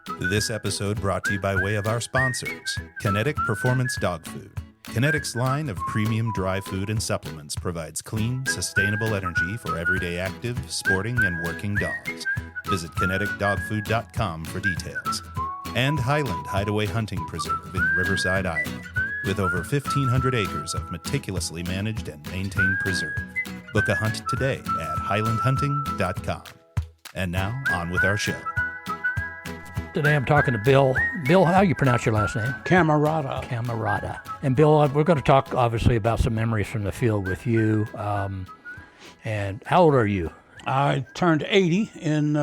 This episode brought to you by way of our sponsors, Kinetic Performance Dog Food. Kinetic's line of premium dry food and supplements provides clean, sustainable energy for everyday active, sporting, and working dogs. Visit kineticdogfood.com for details. And Highland Hideaway Hunting Preserve in Riverside, Iowa, with over 1,500 acres of meticulously managed and maintained preserve. Book a hunt today at highlandhunting.com. And now, on with our show. Today I'm talking to Bill. Bill, how you pronounce your last name? Cammarata. Cammarata. And Bill, we're going to talk obviously about some memories from the field with you. And how old are you? I turned 80 in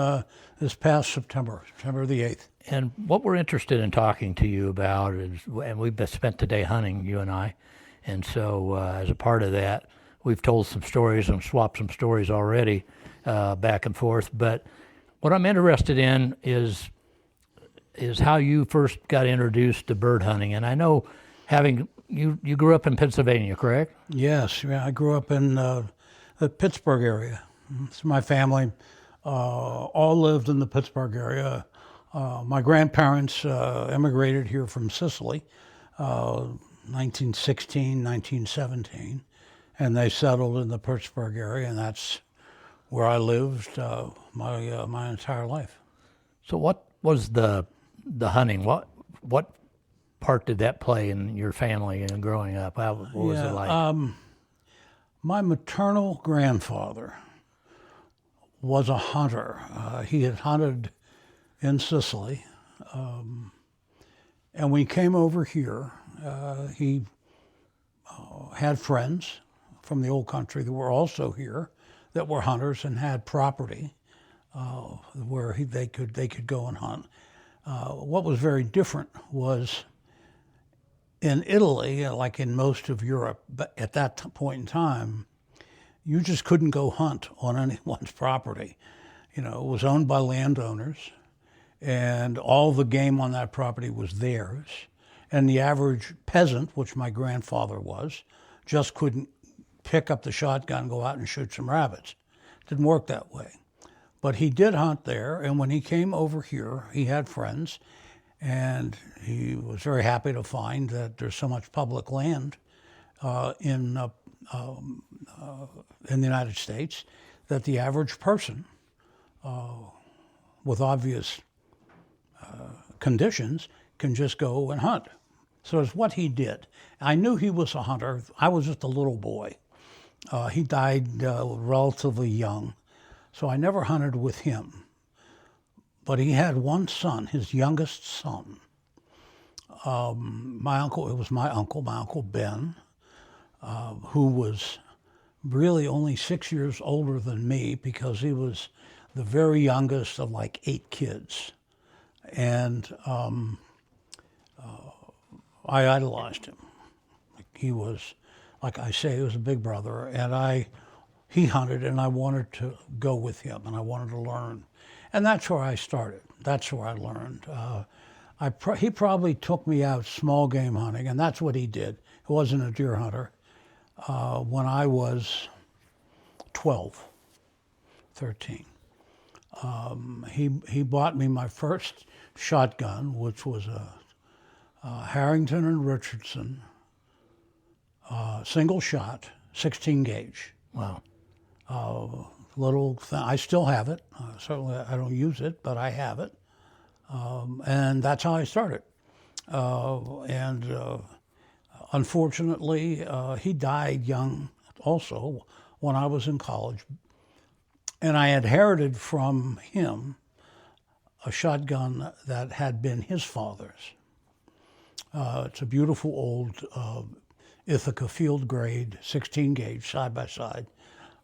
this past September the 8th. And what we're interested in talking to you about is, and we've spent the day hunting, you and I, and so as a part of that, we've told some stories and swapped some stories already back and forth. But what I'm interested in is how you first got introduced to bird hunting. And I know you grew up in Pennsylvania, correct? Yes, yeah, I grew up in the Pittsburgh area. So my family all lived in the Pittsburgh area. My grandparents immigrated here from Sicily, 1916, 1917, and they settled in the Pittsburgh area, and that's where I lived my entire life. So what was the hunting? What part did that play in your family and growing up? What was it like? My maternal grandfather was a hunter. He had hunted in Sicily, and when he came over here, he had friends from the old country that were also here that were hunters and had property where they could go and hunt. What was very different was in Italy, like in most of Europe, but at that point in time, you just couldn't go hunt on anyone's property. You know, it was owned by landowners, and all the game on that property was theirs. And the average peasant, which my grandfather was, just couldn't pick up the shotgun, go out and shoot some rabbits. It didn't work that way. But he did hunt there, and when he came over here, he had friends, and he was very happy to find that there's so much public land in the United States that the average person with obvious conditions can just go and hunt. So it's what he did. I knew he was a hunter. I was just a little boy. He died relatively young, so I never hunted with him. But he had one son, his youngest son. My uncle Ben, who was really only 6 years older than me because he was the very youngest of like 8 kids. And I idolized him. He was, like I say, he was a big brother, and he hunted, and I wanted to go with him, and I wanted to learn. And that's where I started. That's where I learned. He probably took me out small game hunting, and that's what he did. He wasn't a deer hunter. When I was 13. He bought me my first shotgun, which was a Harrington and Richardson single shot, 16 gauge. Wow. Little thing. I still have it. Certainly I don't use it, but I have it. And that's how I started. Unfortunately, he died young also when I was in college. And I inherited from him a shotgun that had been his father's. It's a beautiful old Ithaca field grade 16 gauge side by side.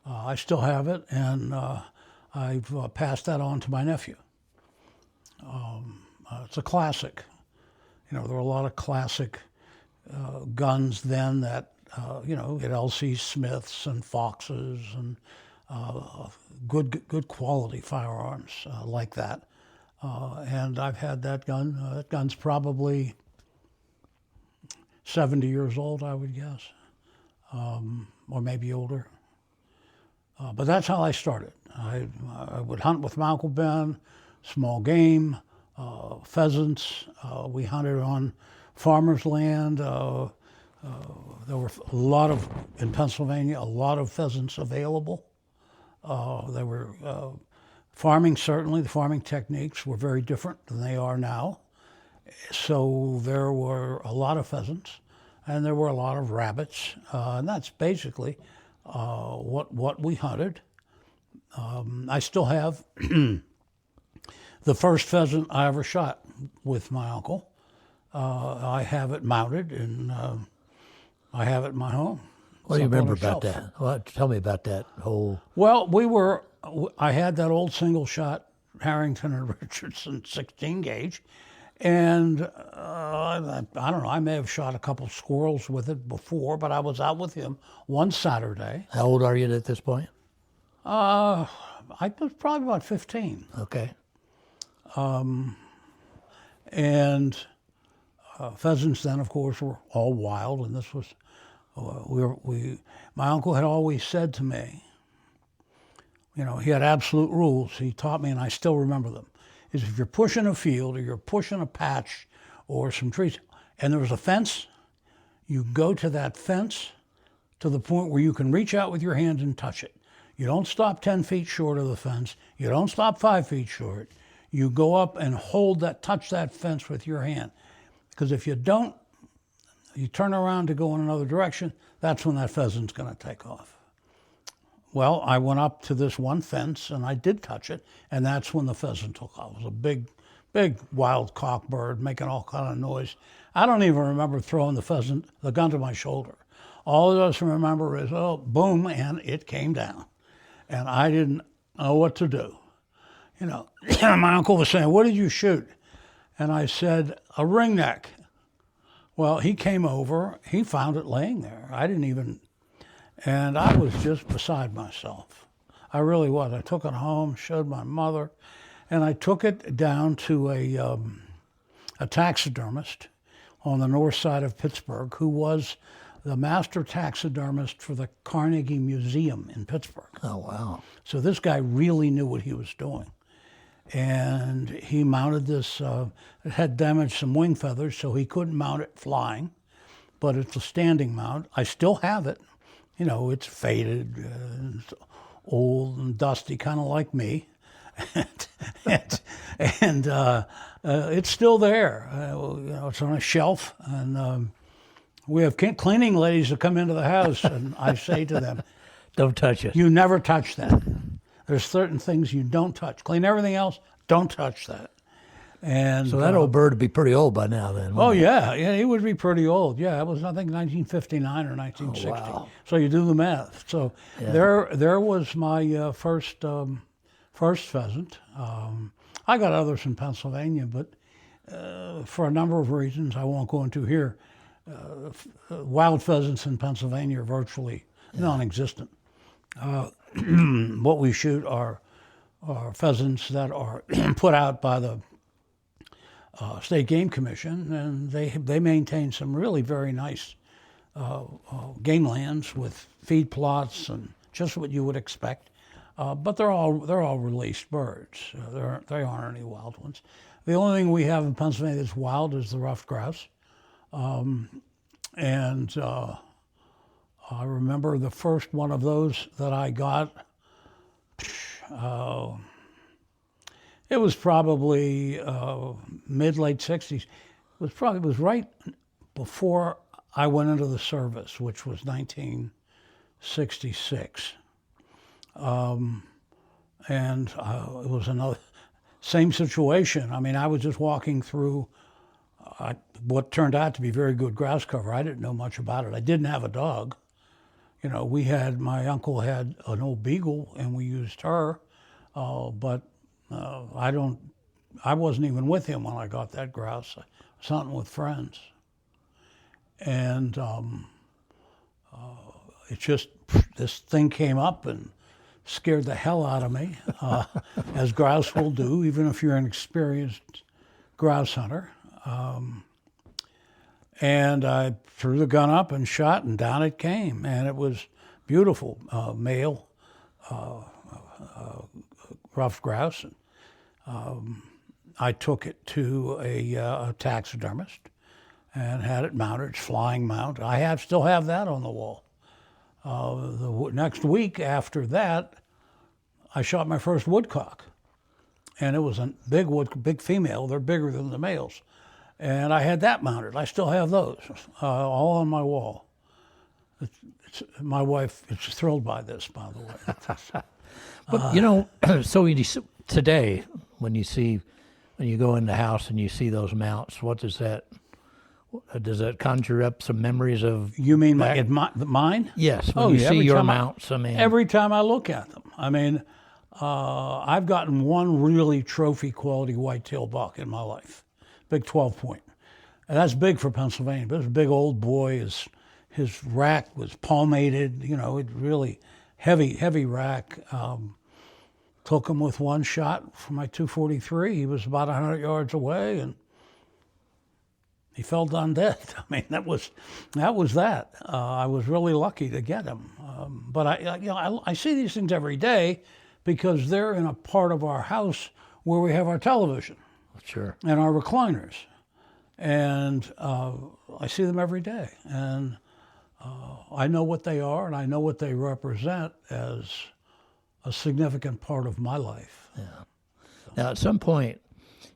I still have it, and I've passed that on to my nephew. It's a classic. You know, there were a lot of classic guns then that, at L.C. Smiths and Foxes and good quality firearms like that. And I've had that gun. That gun's probably 70 years old, I would guess, or maybe older. But that's how I started. I would hunt with my Uncle Ben, small game, pheasants. We hunted on farmers' land. There were in Pennsylvania, a lot of pheasants available. There were farming, certainly, the farming techniques were very different than they are now. So there were a lot of pheasants, and there were a lot of rabbits, and that's basically what we hunted. I still have the first pheasant I ever shot with my uncle. I have it mounted, and I have it in my home. What do you remember about that? Well, tell me about that whole... Well, I had that old single shot Harrington and Richardson 16 gauge, and I don't know, I may have shot a couple squirrels with it before, but I was out with him one Saturday. How old are you at this point? I was probably about 15. Okay. And pheasants then, of course, were all wild, and this was, my uncle had always said to me, you know, he had absolute rules. He taught me, and I still remember them, is if you're pushing a field or you're pushing a patch or some trees, and there was a fence, you go to that fence to the point where you can reach out with your hand and touch it. You don't stop 10 feet short of the fence. You don't stop 5 feet short. You go up and touch that fence with your hand. Because if you don't, you turn around to go in another direction, that's when that pheasant's going to take off. Well, I went up to this one fence and I did touch it, and that's when the pheasant took off. It was a big, big wild cock bird making all kind of noise. I don't even remember throwing the gun to my shoulder. All I just remember is, oh, boom, and it came down. And I didn't know what to do. You know, my uncle was saying, what did you shoot? And I said, a ringneck. Well, he came over, he found it laying there. And I was just beside myself. I really was. I took it home, showed my mother, and I took it down to a taxidermist on the north side of Pittsburgh who was the master taxidermist for the Carnegie Museum in Pittsburgh. Oh, wow. So this guy really knew what he was doing. And he mounted this, it had damaged some wing feathers, so he couldn't mount it flying, but it's a standing mount. I still have it. You know, it's faded, it's old and dusty, kind of like me. and it's still there. You know, it's on a shelf, and we have cleaning ladies that come into the house, and I say to them, don't touch it. You never touch that. There's certain things you don't touch. Clean everything else, don't touch that. And so that old bird would be pretty old by now then. Oh, yeah, he would be pretty old. Yeah, it was, I think, 1959 or 1960. Oh, wow. So you do the math. So yeah. There was my first pheasant. I got others in Pennsylvania, but for a number of reasons I won't go into here, wild pheasants in Pennsylvania are virtually non-existent. What we shoot are pheasants that are put out by the State Game Commission, and they maintain some really very nice game lands with feed plots and just what you would expect. But they're all released birds. They aren't any wild ones. The only thing we have in Pennsylvania that's wild is the ruffed grouse, and I remember the first one of those that I got. It was probably mid-late 60s. It was right before I went into the service, which was 1966. And it was another same situation. I mean, I was just walking through what turned out to be very good grouse cover. I didn't know much about it. I didn't have a dog. You know, my uncle had an old beagle, and we used her, but I wasn't even with him when I got that grouse. I was hunting with friends. And this thing came up and scared the hell out of me, as grouse will do, even if you're an experienced grouse hunter. And I threw the gun up and shot, and down it came. And it was beautiful, male ruffed grouse. I took it to a taxidermist and had it mounted. It's flying mount. Still have that on the wall. The next week after that, I shot my first woodcock, and it was a big female. They're bigger than the males, and I had that mounted. I still have those, all on my wall. My wife is thrilled by this, by the way. But so today, when you go in the house and you see those mounts, what does that? Does that conjure up some memories of? You mean mine? Yes. When you see your mounts, every time I look at them, I've gotten one really trophy quality whitetail buck in my life, big 12-point, and that's big for Pennsylvania. But it was a big old boy. His rack was palmated. It really heavy rack. Took him with one shot from my 243. He was about 100 yards away, and he fell down dead. That was that. I was really lucky to get him. But I see these things every day because they're in a part of our house where we have our television, sure, and our recliners, and I see them every day, and I know what they are, and I know what they represent as a significant part of my life. Yeah. Now, at some point,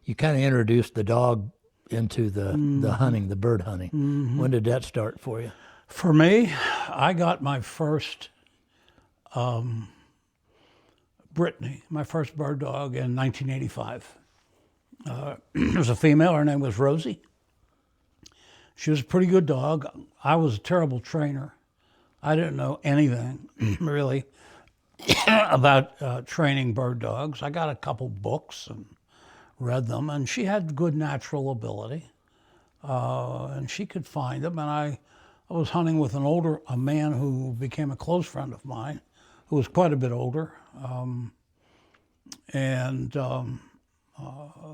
you kind of introduced the dog into the hunting, the bird hunting. Mm-hmm. When did that start for you? For me, I got my first Brittany, my first bird dog, in 1985. It was a female. Her name was Rosie. She was a pretty good dog. I was a terrible trainer. I didn't know anything, really, about training bird dogs. I got a couple books and read them, and she had good natural ability, and she could find them. And I was hunting with a man who became a close friend of mine, who was quite a bit older, and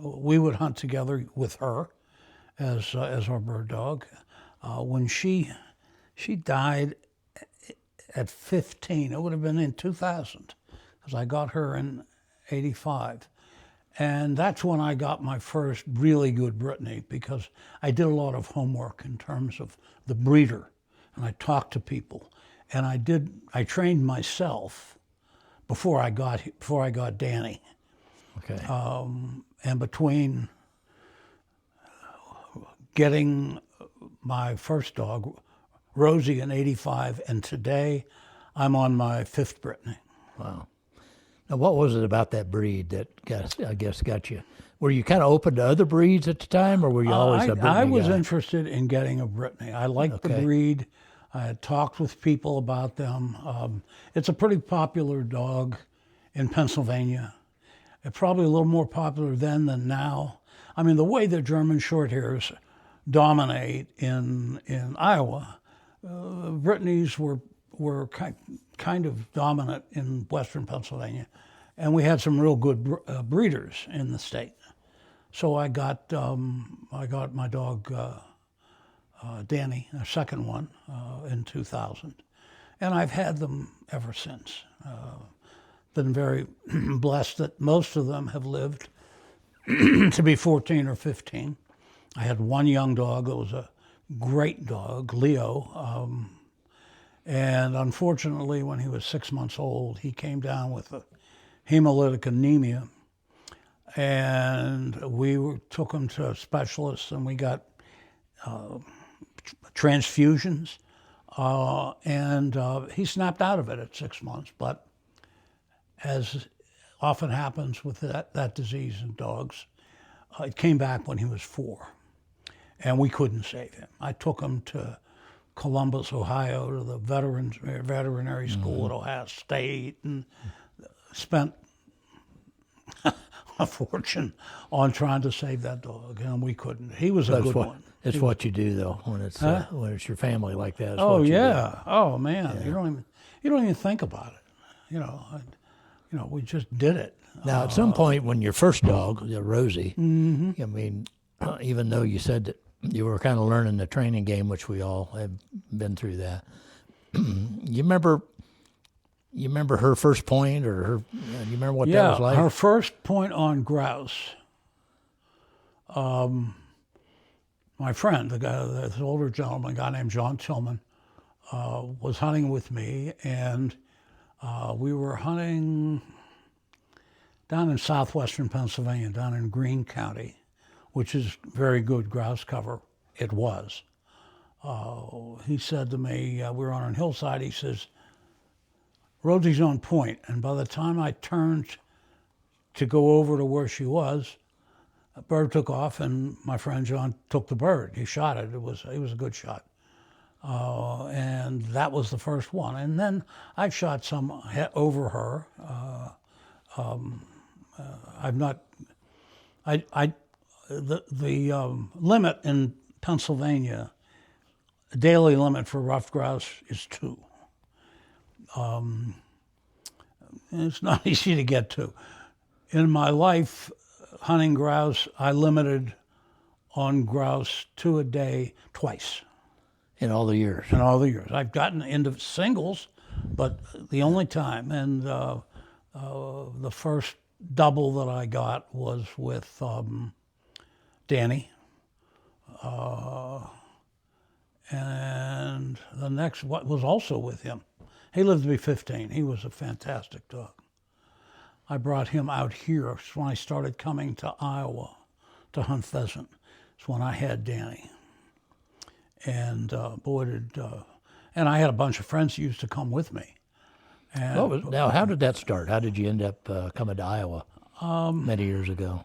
we would hunt together with her as our bird dog. When she died at 15, it would have been in 2000, because I got her in 85. And that's when I got my first really good Brittany, because I did a lot of homework in terms of the breeder, and I talked to people, and I trained myself before I got Danny. Okay. And between getting my first dog, Rosie, in 85, and today, I'm on my fifth Brittany. Wow. Now, what was it about that breed that got you? Were you kind of open to other breeds at the time, or were you always a Brittany I was guy? interested in getting a Brittany. I liked the breed. I had talked with people about them. It's a pretty popular dog in Pennsylvania. It's probably a little more popular then than now. The way the German Shorthairs dominate in Iowa, Brittany's were kind of dominant in western Pennsylvania, and we had some real good breeders in the state. So I got my dog Danny, a second one, in 2000, and I've had them ever since. Been very blessed that most of them have lived to be 14 or 15. I had one young dog that was a great dog, Leo, and unfortunately, when he was 6 months old, he came down with a hemolytic anemia, and took him to specialists, and we got transfusions, and he snapped out of it at 6 months, but as often happens with that disease in dogs, it came back when he was 4, and we couldn't save him. I took him to Columbus, Ohio, to the veterinary school at Ohio State, and spent a fortune on trying to save that dog, and we couldn't. He was a good one. It's what you do, though, when it's your family like that. Oh yeah. Oh man, yeah. You don't even think about it. We just did it. Now, at some point, when your first dog, Rosie, Mm-hmm. Even though you said that you were kind of learning the training game, which we all have been through that. You remember her first point, or you remember what that was like? Her first point on grouse my friend, this older gentleman, a guy named John Tillman, was hunting with me, and we were hunting down in southwestern Pennsylvania, down in Greene County, which is very good grouse cover. It was. He said to me, we were on a hillside, he says, Rosie's on point. And by the time I turned to go over to where she was, a bird took off, and my friend John took the bird. He shot it. It was a good shot. And that was the first one. And then I shot some over her. The limit in Pennsylvania, daily limit for ruffed grouse is 2. It's not easy to get to. In my life, hunting grouse, I limited on grouse 2 a day twice. In all the years? In all the years. I've gotten into singles, but the only time, and the first double that I got was with Danny. And the next what was also with him. He lived to be 15. He was a fantastic dog. I brought him out here. It's when I started coming to Iowa to hunt pheasant. It's when I had Danny. And and I had a bunch of friends who used to come with me. And, now, how did that start? How did you end up coming to Iowa many years ago?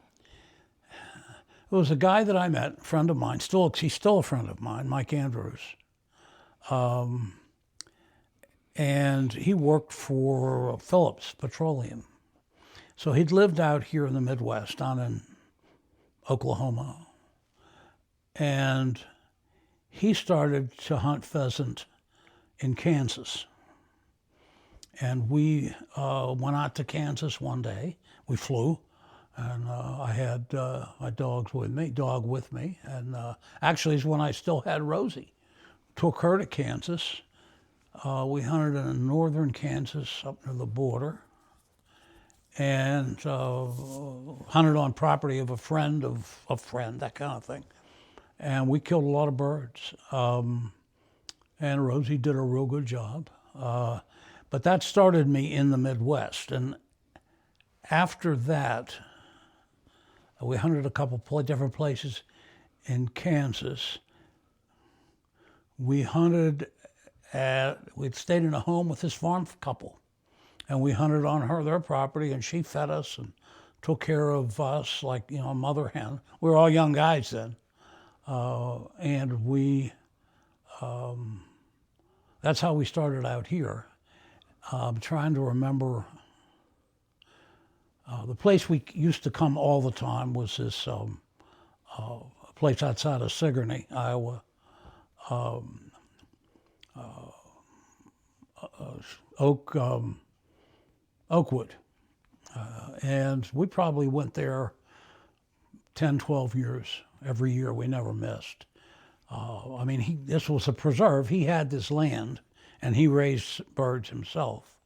It was a guy that I met, a friend of mine, he's still a friend of mine, Mike Andrews. And he worked for Phillips Petroleum. So he'd lived out here in the Midwest, down in Oklahoma. And he started to hunt pheasant in Kansas. And we went out to Kansas one day. We flew, and I had my dog with me. And actually, it's when I still had Rosie. Took her to Kansas. We hunted in northern Kansas up near the border, and hunted on property of a friend, that kind of thing. And we killed a lot of birds. And Rosie did a real good job. But that started me in the Midwest. And after that, we hunted a couple different places in Kansas. We'd stayed in a home with this farm couple. And we hunted on their property, and she fed us and took care of us like, a mother hen. We were all young guys then. And that's how we started out here. I'm trying to remember, the place we used to come all the time was this place outside of Sigourney, Iowa, Oakwood. And we probably went there 10, 12 years. Every year, we never missed. This was a preserve. He had this land, and he raised birds himself.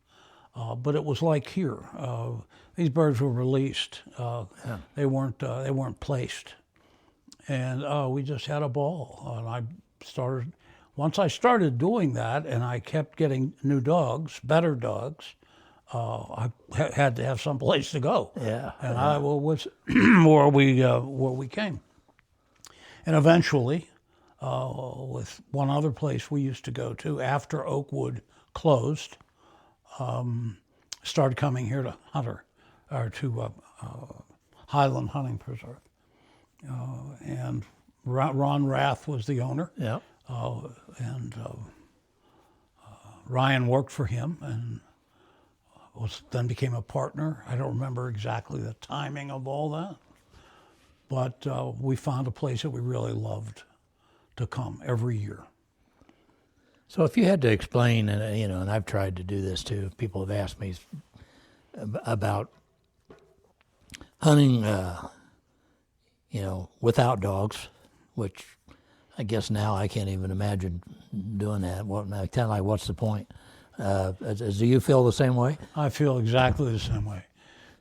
But it was like here. These birds were released. They weren't placed. And we just had a ball. And once I started doing that, and I kept getting new dogs, better dogs, I had to have some place to go. Yeah. And Iowa was where we came. And eventually, with one other place we used to go to after Oakwood closed, started coming here to Highland Hunting Preserve. And Ron Rath was the owner. Yeah. And Ryan worked for him and then became a partner. I don't remember exactly the timing of all that. But we found a place that we really loved to come every year. So if you had to explain, and I've tried to do this too, people have asked me about hunting, without dogs, which I guess now I can't even imagine doing that. What's the point? Do you feel the same way? I feel exactly the same way.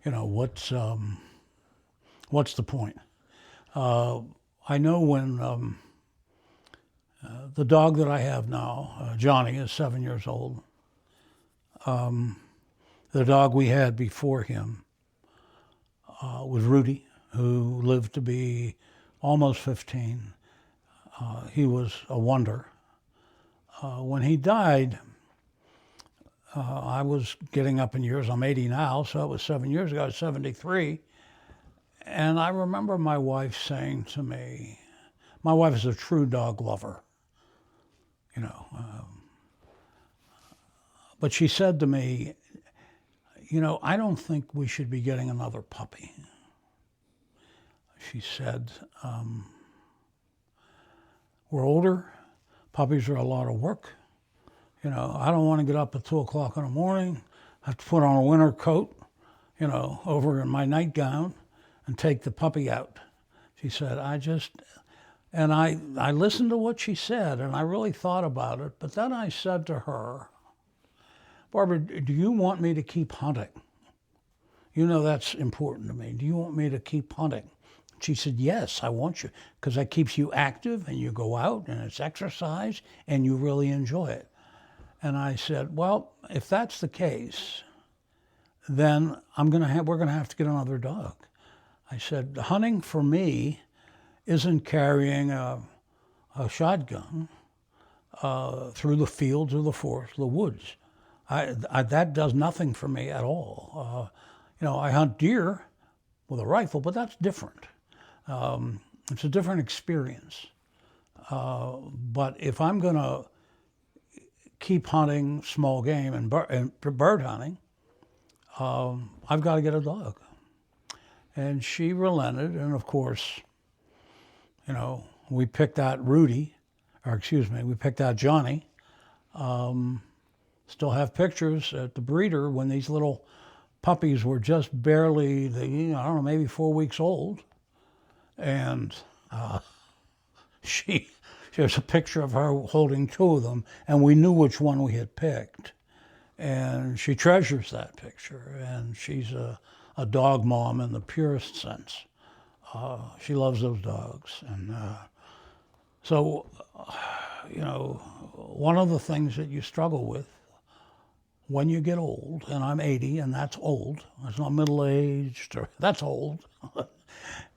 What's the point? I know when the dog that I have now, Johnny, is 7 years old. The dog we had before him was Rudy, who lived to be almost 15. He was a wonder. When he died, I was getting up in years. I'm 80 now, so it was 7 years ago. I was 73. And I remember my wife saying to me, my wife is a true dog lover, you know. But she said to me, you know, I don't think we should be getting another puppy. She said, we're older. Puppies are a lot of work. You know, I don't want to get up at 2 o'clock in the morning, have to put on a winter coat, you know, over in my nightgown and take the puppy out. She said, and I listened to what she said, and I really thought about it. But then I said to her, Barbara, do you want me to keep hunting? You know that's important to me. Do you want me to keep hunting? She said, yes, I want you, because that keeps you active, and you go out, and it's exercise, and you really enjoy it. And I said, well, if that's the case, then we're going to have to get another dog. I said, hunting for me isn't carrying a shotgun through the fields or the forest, the woods. That does nothing for me at all. You know, I hunt deer with a rifle, but that's different. It's a different experience. But if I'm going to keep hunting small game and bird hunting, I've got to get a dog. And she relented, and of course, you know, we picked out we picked out Johnny. Still have pictures at the breeder when these little puppies were just barely, I don't know, maybe 4 weeks old. And there's a picture of her holding two of them, and we knew which one we had picked. And she treasures that picture, and she's a dog mom in the purest sense. She loves those dogs. And so, you know, one of the things that you struggle with when you get old, and I'm 80, and that's old. It's not middle-aged, that's old.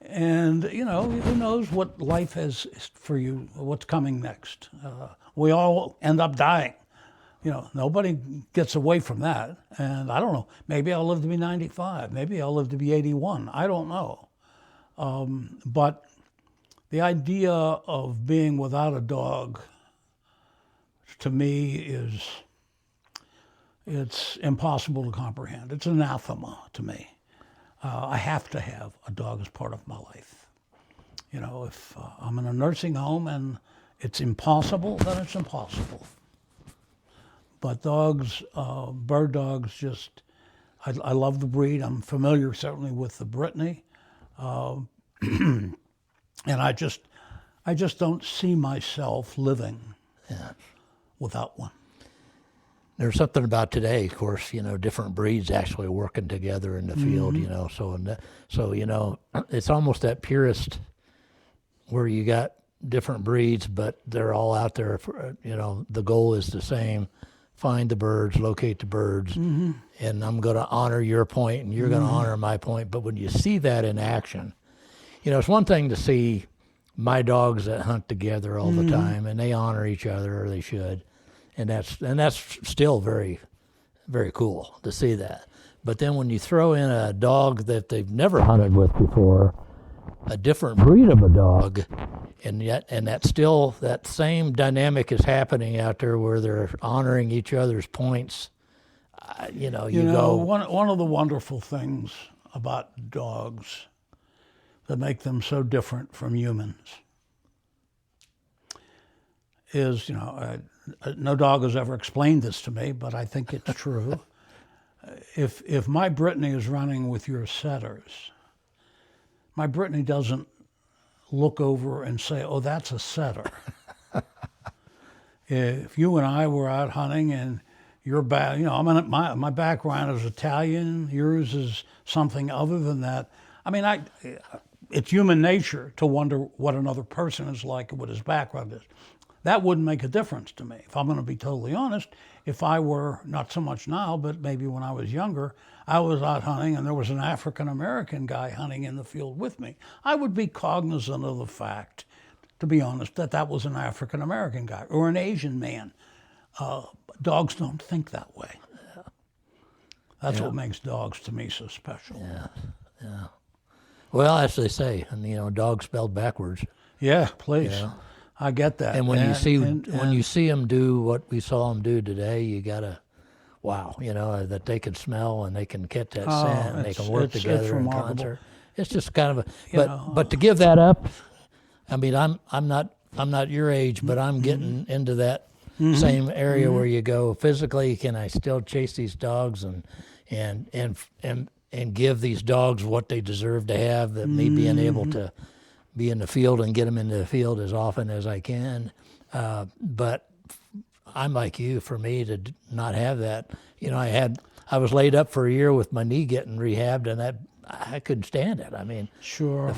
And, you know, who knows what life has for you, what's coming next. We all end up dying. You know, nobody gets away from that. And I don't know, maybe I'll live to be 95. Maybe I'll live to be 81. I don't know. But the idea of being without a dog, to me, it's impossible to comprehend. It's anathema to me. I have to have a dog as part of my life. You know, if I'm in a nursing home and it's impossible, then it's impossible. But dogs, bird dogs, just, I love the breed. I'm familiar certainly with the Brittany. And I just don't see myself living without one. There's something about today, of course, you know, different breeds actually working together in the field, you know, so, you know, it's almost that purist where you got different breeds, but they're all out there for, you know, the goal is the same: find the birds, locate the birds, and I'm going to honor your point and you're going to honor my point. But when you see that in action, you know, it's one thing to see my dogs that hunt together all the time and they honor each other, or they should. And that's still very, very cool to see that. But then when you throw in a dog that they've never hunted with before, a different breed of a dog, and that same dynamic is happening out there where they're honoring each other's points. You know, one of the wonderful things about dogs that make them so different from humans is, you know, no dog has ever explained this to me, but I think it's true. If my Brittany is running with your setters, my Brittany doesn't look over and say, "Oh, that's a setter." If you and I were out hunting and your my background is Italian, yours is something other than that. I mean, it's human nature to wonder what another person is like and what his background is. That wouldn't make a difference to me. If I'm going to be totally honest, if I were, not so much now, but maybe when I was younger, I was out hunting and there was an African-American guy hunting in the field with me, I would be cognizant of the fact, to be honest, that was an African-American guy or an Asian man. Dogs don't think that way. That's what makes dogs to me so special. Yeah. Well, as they say, and dogs spelled backwards. Yeah, please. I get that. And when you see them do what we saw them do today, you gotta, wow, that they can smell and they can get that scent and they can work together in concert. It's just kind of but to give that up, I mean, I'm not your age, but I'm getting into that same area where you go, physically, can I still chase these dogs and give these dogs what they deserve to have, that me being able to be in the field and get them into the field as often as I can. But I'm like you, for me to not have that, I was laid up for a year with my knee getting rehabbed, and I couldn't stand it. I mean, sure.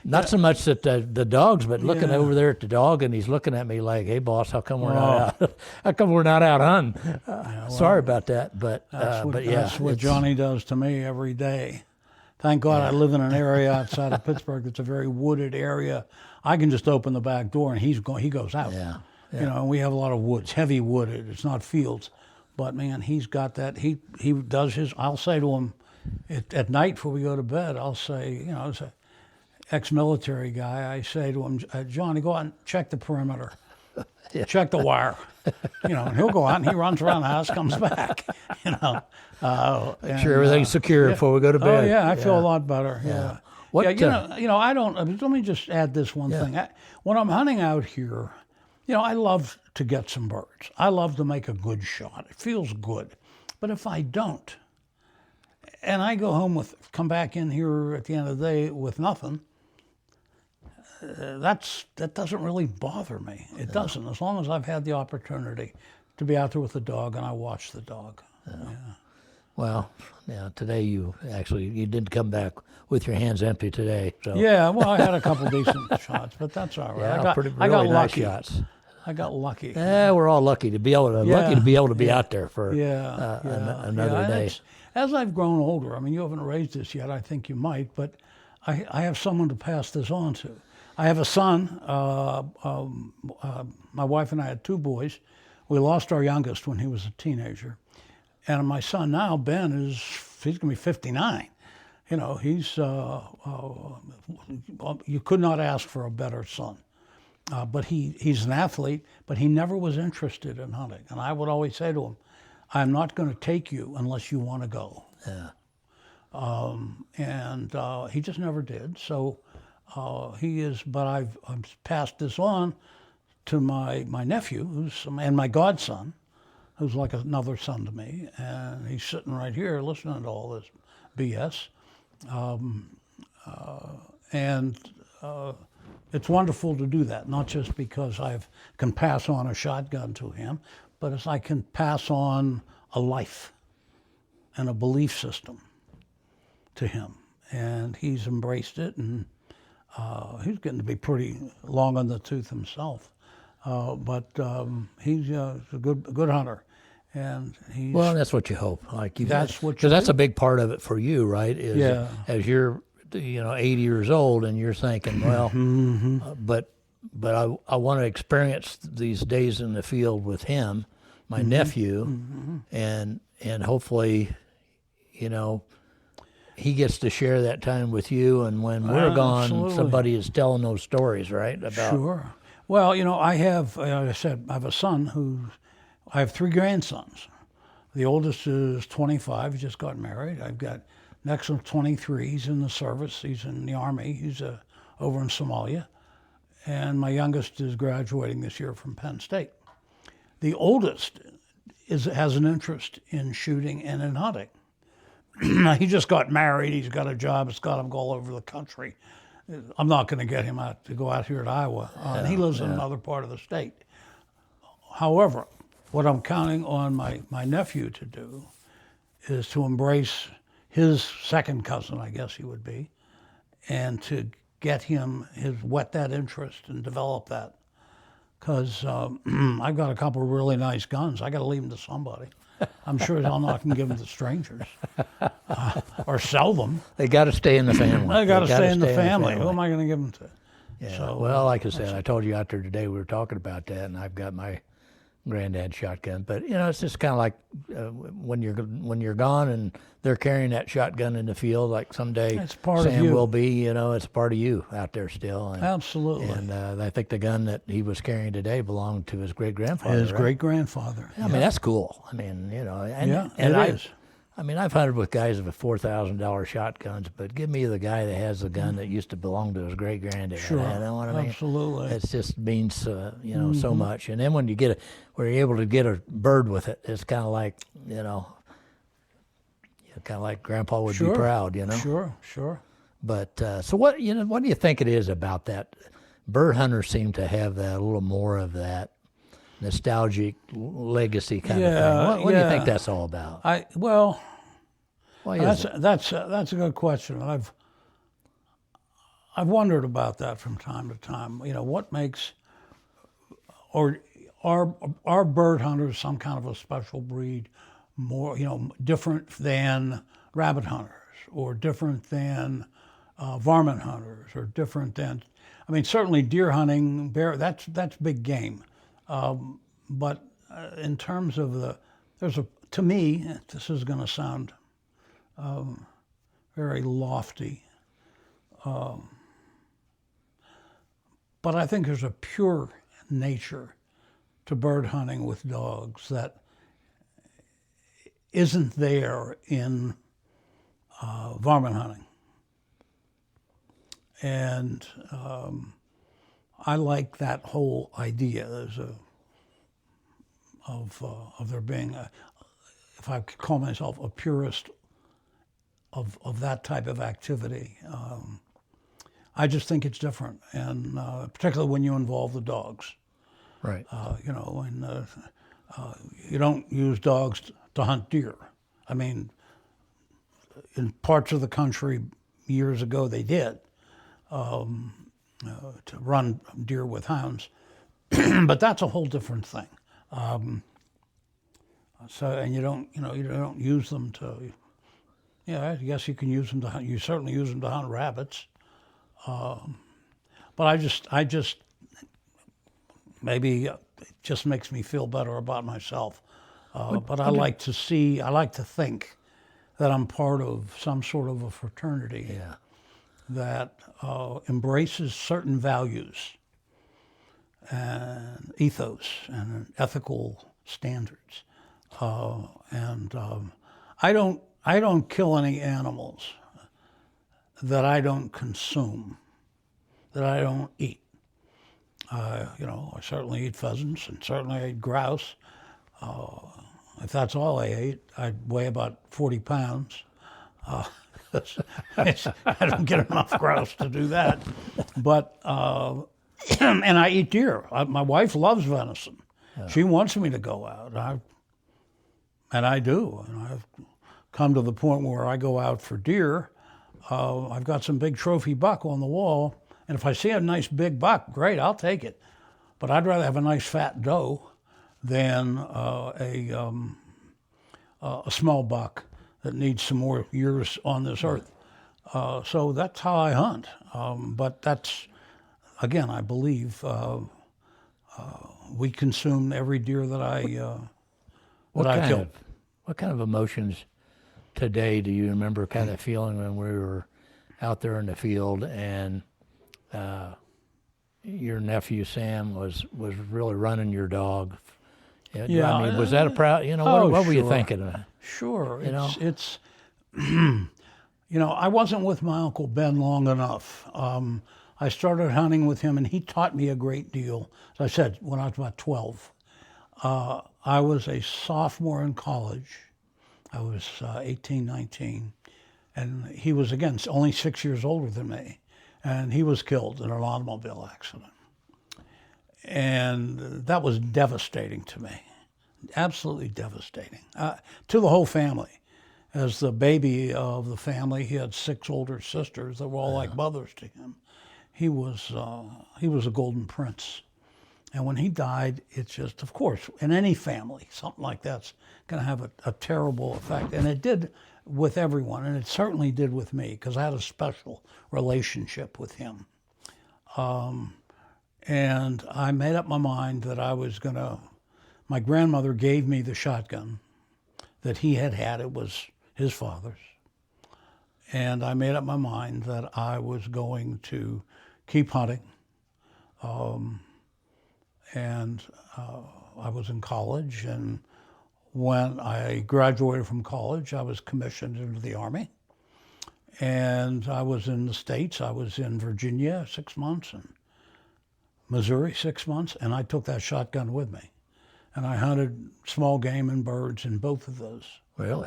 Not so much that the dogs, but looking over there at the dog, and he's looking at me like, "Hey, boss, how come we're not out? How come we're not out hunting?" Sorry about that, but that's what Johnny does to me every day. Thank God I live in an area outside of Pittsburgh that's a very wooded area. I can just open the back door and he goes out. Yeah. And we have a lot of woods, heavy wooded. It's not fields, but man, he's got that. He does his. I'll say to him at night before we go to bed. I'll say, as an ex-military guy, I say to him, Johnny, go out and check the perimeter. Check the wire. And he'll go out and he runs around the house, comes back. Make sure everything's secure before we go to bed. Oh yeah, I feel a lot better. Yeah. I don't. Let me just add this one thing. When I'm hunting out here, I love to get some birds. I love to make a good shot. It feels good. But if I don't, and I go home come back in here at the end of the day with nothing, that doesn't really bother me. It doesn't, as long as I've had the opportunity to be out there with the dog and I watch the dog. Well, today you didn't come back with your hands empty today. So. Yeah, well, I had a couple decent shots, but that's all right. I got lucky. Nice shots. I got lucky. Yeah, we're all lucky to be able to be out there for another day. As I've grown older, I mean, you haven't raised this yet. I think you might, but I have someone to pass this on to. I have a son. My wife and I had two boys. We lost our youngest when he was a teenager. And my son now, Ben, he's going to be 59. He's, you could not ask for a better son. But he's an athlete, but he never was interested in hunting. And I would always say to him, I'm not going to take you unless you want to go. Yeah. And he just never did. So but I've passed this on to my nephew, and my godson, who's like another son to me, and he's sitting right here listening to all this BS. It's wonderful to do that, not just because I can pass on a shotgun to him, but as I can pass on a life and a belief system to him. And he's embraced it, and he's getting to be pretty long on the tooth himself. But he's a good hunter. And well, that's what you hope. Because that's a big part of it for you, right? As you're 80 years old and you're thinking, well, but I want to experience these days in the field with him, my nephew, and hopefully, he gets to share that time with you. And when we're gone, somebody is telling those stories, right? Sure. Well, I have, like I said, I have a son I have three grandsons. The oldest is 25, he just got married. I've got next one's 23, he's in the service, he's in the Army, he's over in Somalia. And my youngest is graduating this year from Penn State. The oldest has an interest in shooting and in hunting. He just got married, he's got a job, it's got him go all over the country. I'm not going to get him to go out here to Iowa. And he lives in another part of the state. However, what I'm counting on my nephew to do is to embrace his second cousin, I guess he would be, and to get him, whet that interest and develop that. Because I've got a couple of really nice guns. I got to leave them to somebody. I'm sure as hell not going to give them to strangers or sell them. They got to stay in the family. They got to stay in the family. Who am I going to give them to? Yeah. So, well, like I said, I told you out there today we were talking about that, and I've got my granddad shotgun. But it's just kind of like when you're gone and they're carrying that shotgun in the field, like someday it's part Sam of you. will be. It's part of you out there still. And, absolutely. And I think the gun that he was carrying today belonged to his great grandfather. His great grandfather. I mean, that's cool. I mean, and it is. I mean, I've hunted with guys with $4,000 shotguns, but give me the guy that has the gun that used to belong to his great granddad. Sure, you know what I mean? absolutely. It just means so much. And then when you where you're able to get a bird with it, it's kind of like kind of like Grandpa would be proud. Sure. But so what do you think it is about that? Bird hunters seem to have that a little more of that nostalgic legacy kind of thing. What do you think that's all about? Why is it? That's a good question. I've wondered about that from time to time. What makes or are bird hunters some kind of a special breed, more different than rabbit hunters, or different than varmint hunters, or different than certainly deer hunting, bear, that's big game. But in terms of to me, this is going to sound very lofty, but I think there's a pure nature to bird hunting with dogs that isn't there in varmint hunting. And I like that whole idea. There's of there being if I could call myself a purist of that type of activity. I just think it's different, and particularly when you involve the dogs. Right. And you don't use dogs to hunt deer. In parts of the country years ago they did. To run deer with hounds, but that's a whole different thing. And you don't use them to. I guess you can use them to hunt. You certainly use them to hunt rabbits. But I just maybe it just makes me feel better about myself. But I like to think that I'm part of some sort of a fraternity. Yeah. That embraces certain values and ethos and ethical standards, and I don't kill any animals that I don't consume, that I don't eat. I certainly eat pheasants, and certainly I eat grouse. If that's all I ate, I'd weigh about 40 pounds. I don't get enough grouse to do that. But, and I eat deer. My wife loves venison. Yeah. She wants me to go out. And I do. And I've come to the point where I go out for deer. I've got some big trophy buck on the wall. And if I see a nice big buck, great, I'll take it. But I'd rather have a nice fat doe than a small buck that needs some more years on this earth. So that's how I hunt. But that's, again, I believe we consume every deer that I kill. What kind of emotions today do you remember kind of feeling when we were out there in the field and your nephew Sam was really running your dog? Yeah. Was that a proud, what were you thinking? Sure. It's I wasn't with my Uncle Ben long enough. I started hunting with him, and he taught me a great deal. As I said, when I was about 12. I was a sophomore in college. I was 18, 19. And he was, again, only 6 years older than me. And he was killed in an automobile accident. And that was devastating to me, absolutely devastating, to the whole family. As the baby of the family, he had 6 older sisters that were all like mothers to him. he was a golden prince. And when he died, it's just, of course, in any family, something like that's going to have a terrible effect. And it did with everyone, and it certainly did with me, because I had a special relationship with him. And I made up my mind that I was going to, my grandmother gave me the shotgun that he had had. It was his father's. And I made up my mind that I was going to keep hunting. And I was in college, and when I graduated from college, I was commissioned into the Army. And I was in the States. I was in Virginia 6 months and Missouri 6 months, and I took that shotgun with me. And I hunted small game and birds in both of those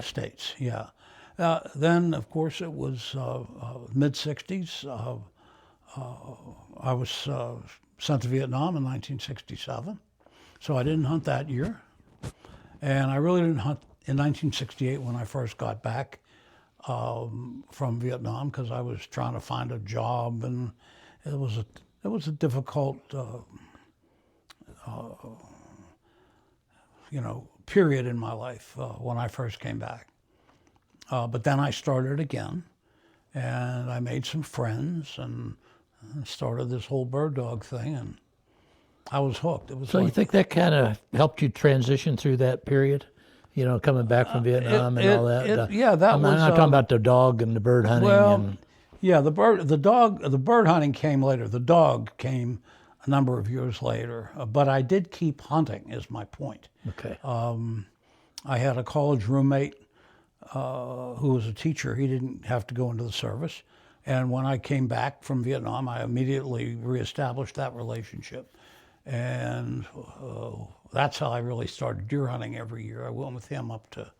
states, yeah. Then, of course, it was mid-'60s. I was sent to Vietnam in 1967, so I didn't hunt that year. And I really didn't hunt in 1968 when I first got back from Vietnam, because I was trying to find a job, and it was a difficult period in my life when I first came back. But then I started again, and I made some friends and started this whole bird dog thing, and I was hooked. It was So you think that kind of helped you transition through that period? You know, coming back from Vietnam and all that? Yeah, that was... I'm not talking about the dog and the bird hunting. Well, yeah, the bird hunting came later. The dog came a number of years later. But I did keep hunting, is my point. Okay. I had a college roommate who was a teacher. He didn't have to go into the service. And when I came back from Vietnam, I immediately reestablished that relationship. And that's how I really started deer hunting every year. I went with him up to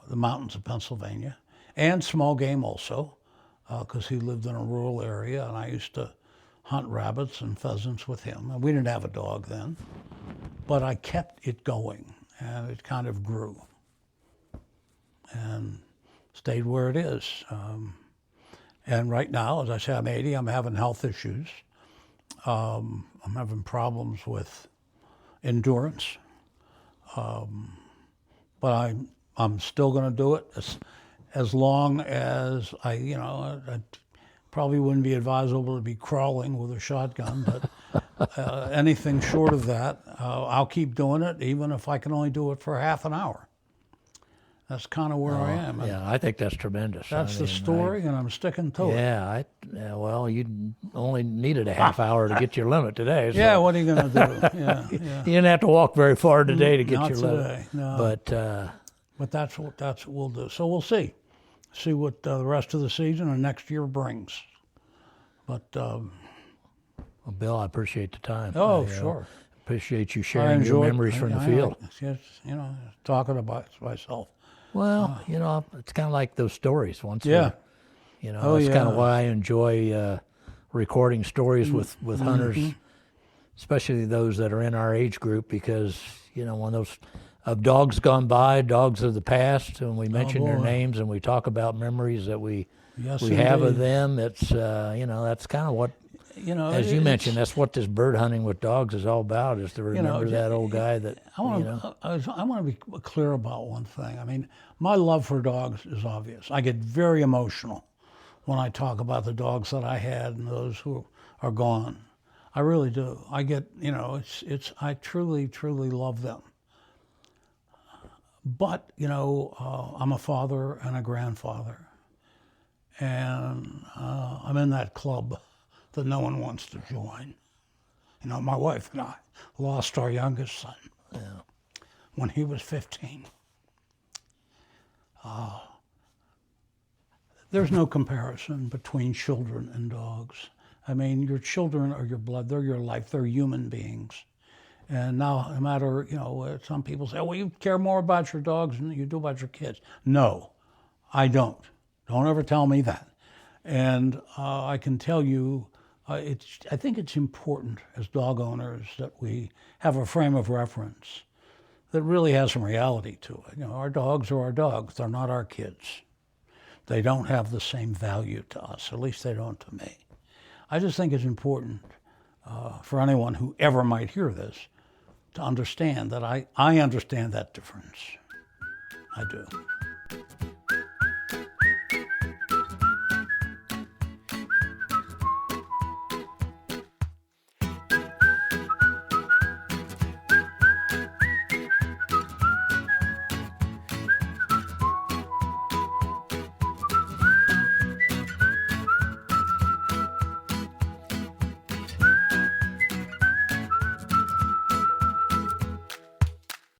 the mountains of Pennsylvania, and small game also, because he lived in a rural area, and I used to hunt rabbits and pheasants with him. And we didn't have a dog then, but I kept it going, and it kind of grew and stayed where it is. And right now, as I say, I'm 80, I'm having health issues. I'm having problems with endurance, but I'm still going to do it as long as I probably wouldn't be advisable to be crawling with a shotgun, but anything short of that, I'll keep doing it, even if I can only do it for half an hour. That's kind of where I am. Yeah, I think that's tremendous. That's the story, and I'm sticking to it. Yeah, well, you only needed a half hour to get your limit today. So. Yeah, what are you going to do? Yeah. You didn't have to walk very far today to get Not your today, limit. no. But that's what we'll do. So we'll see what the rest of the season and next year brings. But well, Bill, I appreciate the time. Sure. Appreciate you sharing your memories from the field. Talking about myself. Well, it's kind of like those stories. That's kind of why I enjoy recording stories with hunters, especially those that are in our age group, because, when those of dogs gone by, dogs of the past, and we mention their names and we talk about memories that we have of them, it's, that's kind of what, as you mentioned, that's what this bird hunting with dogs is all about, is to remember that old guy that, I want to be clear about one thing. I mean, my love for dogs is obvious. I get very emotional when I talk about the dogs that I had and those who are gone. I really do. I get, I truly, truly love them. But, I'm a father and a grandfather, and I'm in that club that no one wants to join. My wife and I lost our youngest son when he was 15. There's no comparison between children and dogs. I mean, your children are your blood, they're your life, they're human beings. And now, no matter, some people say, well, you care more about your dogs than you do about your kids. No, I don't. Don't ever tell me that. And I can tell you, I think it's important as dog owners that we have a frame of reference that really has some reality to it. Our dogs are our dogs. They're not our kids. They don't have the same value to us. At least they don't to me. I just think it's important for anyone who ever might hear this to understand that I understand that difference. I do.